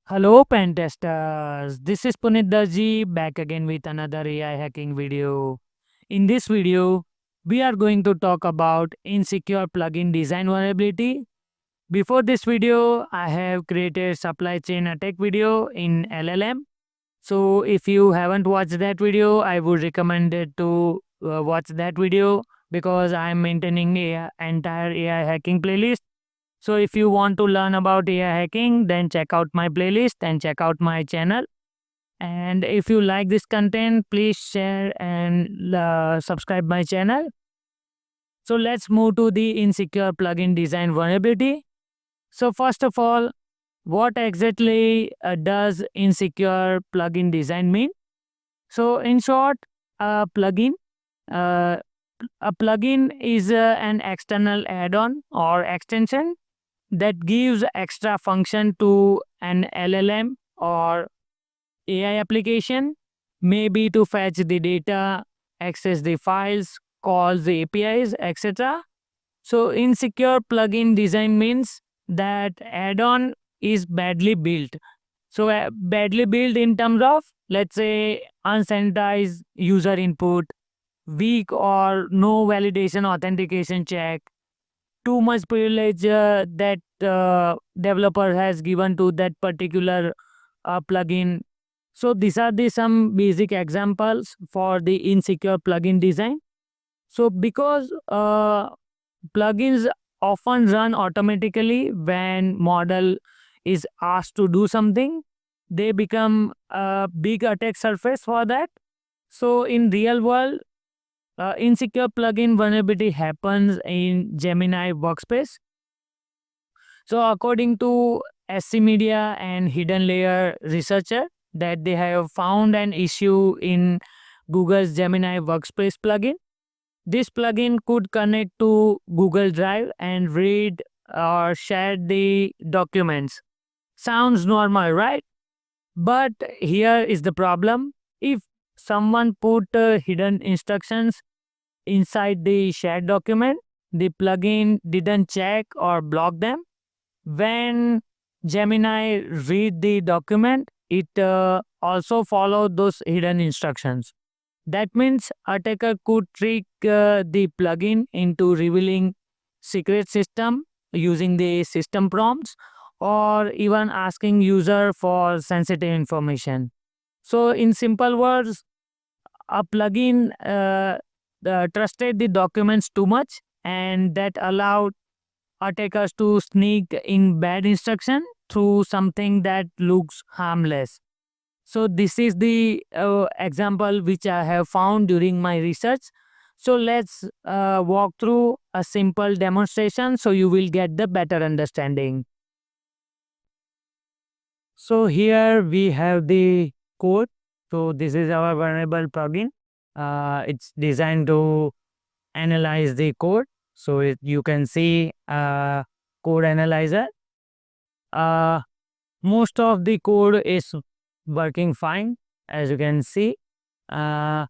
Hello, pen testers. This is Punit Darji back again with another AI hacking video. In this video, we are going to talk about insecure plugin design vulnerability. Before this video, I have created supply chain attack video in LLM. So if you haven't watched that video, I would recommend it to watch that video because I'm maintaining a entire AI hacking playlist. So if you want to learn about AI hacking, then check out my playlist and check out my channel. And if you like this content, please share and subscribe my channel. So let's move to the insecure plugin design vulnerability. So first of all, what exactly does insecure plugin design mean? So in short, a plugin uh, a plugin is an external add-on or extension that gives extra function to an LLM or AI application, maybe to fetch the data, access the files, call the APIs, etc. So, insecure plugin design means that add-on is badly built. So, badly built in terms of, let's say, unsanitized user input, weak or no validation authentication check, too much privilege that developer has given to that particular plugin. So these are the some basic examples for the insecure plugin design. So because plugins often run automatically when model is asked to do something, they become a big attack surface for that. So in real world, insecure plugin vulnerability happens in Gemini workspace. So according to SC Media and Hidden Layer researcher, that they have found an issue in Google's Gemini Workspace plugin. This plugin could connect to Google Drive and read or share the documents. Sounds normal, right? But here is the problem. If someone put hidden instructions inside the shared document, the plugin didn't check or block them. When Gemini read the document, it also follow those hidden instructions. That means attacker could trick the plugin into revealing secret system using the system prompts or even asking user for sensitive information. So in simple words, a plugin trusted the documents too much and that allowed attackers to sneak in bad instruction through something that looks harmless. So this is the example which I have found during my research. So let's walk through a simple demonstration so you will get the better understanding. So here we have the code. So this is our vulnerable plugin. It's designed to analyze the code. So you can see code analyzer. Uh, Most of the code is working fine, as you can see, uh,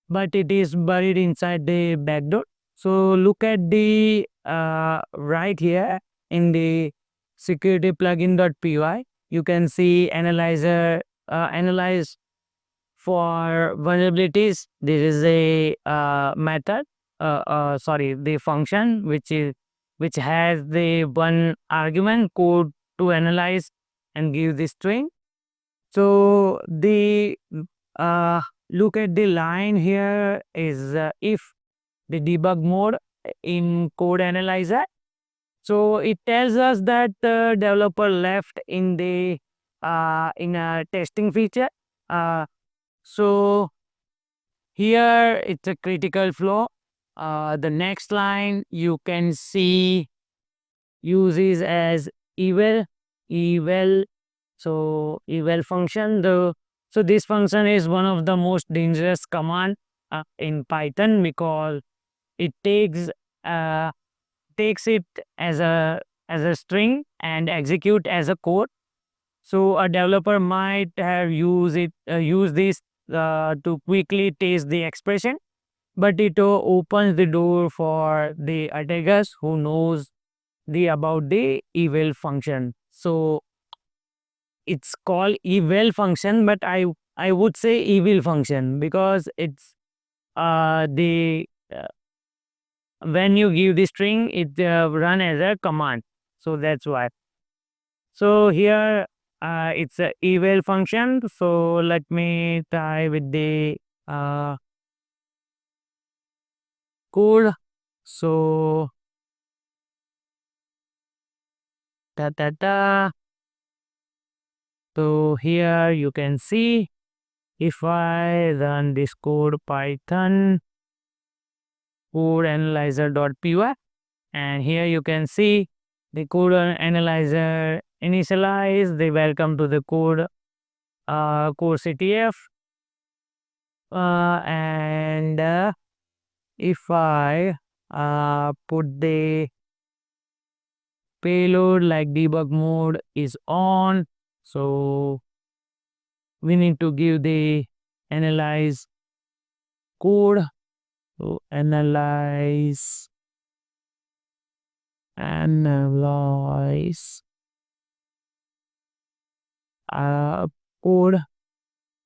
but it is buried inside the backdoor. So look at the right here in the security plugin.py. You can see analyzer analyze for vulnerabilities. This is a method. Sorry, the function which has the one argument code to analyze and give the string. So the uh, look at the line here is if the debug mode in code analyzer. So it tells us that the developer left in a testing feature. Uh, so here it's a critical flow. The next line you can see uses as eval. So eval function. So this function is one of the most dangerous command in Python because it uh, takes it as a string and execute as a code. So a developer might have use this to quickly test the expression, but it opens the door for the attackers who knows the about the eval function. So it's called eval function, but I would say evil function because it's the when you give the string, it run as a command. So that's why. So here it's a eval function. So let me try with the uh, code. So ta ta ta. So here you can see if I run this code Python code analyzer.py, and here you can see the code analyzer initialize the welcome to the code core CTF, and if I put the payload like debug mode is on, so we need to give the analyze code. So analyze uh, code,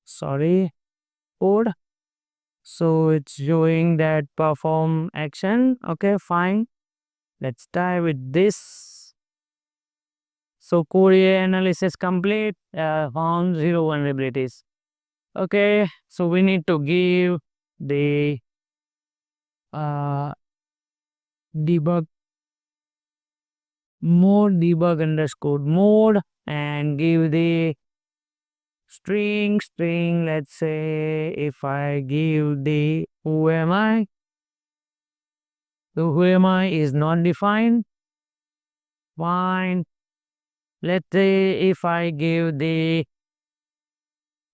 sorry, code. So it's showing that perform action. Okay, fine. Let's try with this. So code analysis complete, found 0 vulnerabilities. Okay, so we need to give the uh, debug mode, debug underscore mode, and give the string, let's say if I give the who am I, the who am I is not defined, fine. Let's say if I give the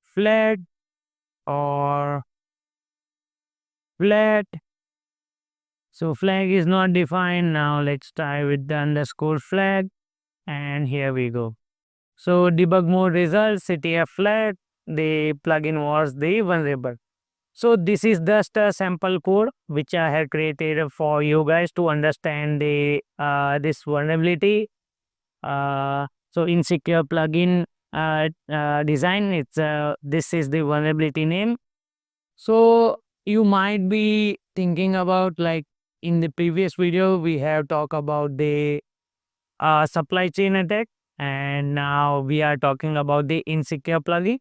flat or flat, so flag is not defined. Now let's try with the underscore flag, and here we go. So debug mode results CTF flat, the plugin was the vulnerable. So this is just a sample code which I have created for you guys to understand the this vulnerability. So insecure plugin design. It's this is the vulnerability name. So you might be thinking about, like, in the previous video we have talked about the supply chain attack, and now we are talking about the insecure plugin.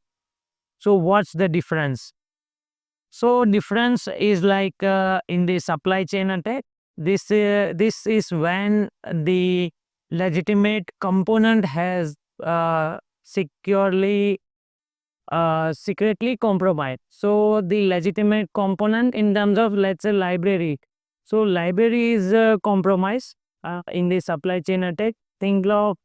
So what's the difference? So difference is like in the supply chain attack, this is when the legitimate component has secretly compromised. So the legitimate component in terms of, let's say, library. So library is compromised in the supply chain attack. Think of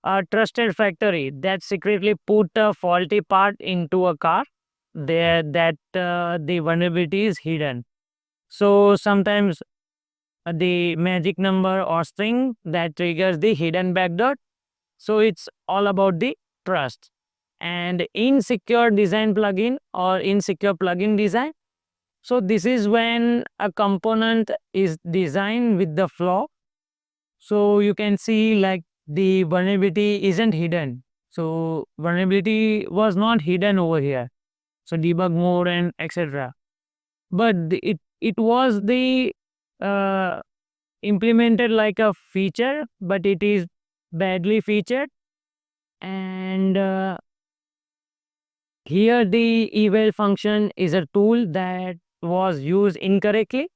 a trusted factory that secretly put a faulty part into a car there, that the vulnerability is hidden. So sometimes the magic number or string that triggers the hidden backdoor. So it's all about the trust. And insecure design plugin or insecure plugin design. So this is when a component is designed with the flaw. So you can see, like, the vulnerability isn't hidden. So vulnerability was not hidden over here. So debug mode and etc. But it was the uh, implemented like a feature, but it is badly featured. And here the eval function is a tool that was used incorrectly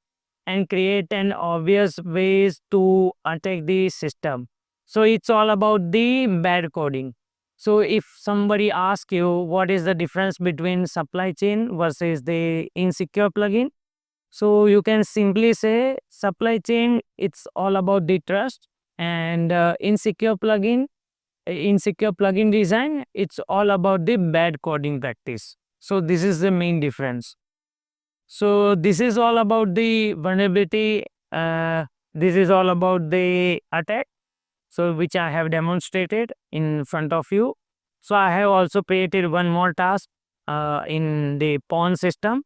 and create an obvious ways to attack the system. So it's all about the bad coding. So if somebody asks you what is the difference between supply chain versus the insecure plugin, so you can simply say supply chain, it's all about the trust, and insecure plugin design, it's all about the bad coding practice. So this is the main difference. So this is all about the vulnerability. This is all about the attack. So which I have demonstrated in front of you. So I have also created one more task in the pawn system.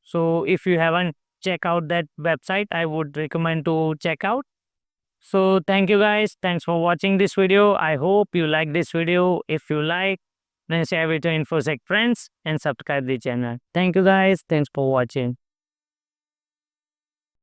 So if you haven't checked out that website, I would recommend to check out. So thank you guys. Thanks for watching this video. I hope you like this video. If you like, then share it to InfoSec friends and subscribe the channel. Thank you guys. Thanks for watching.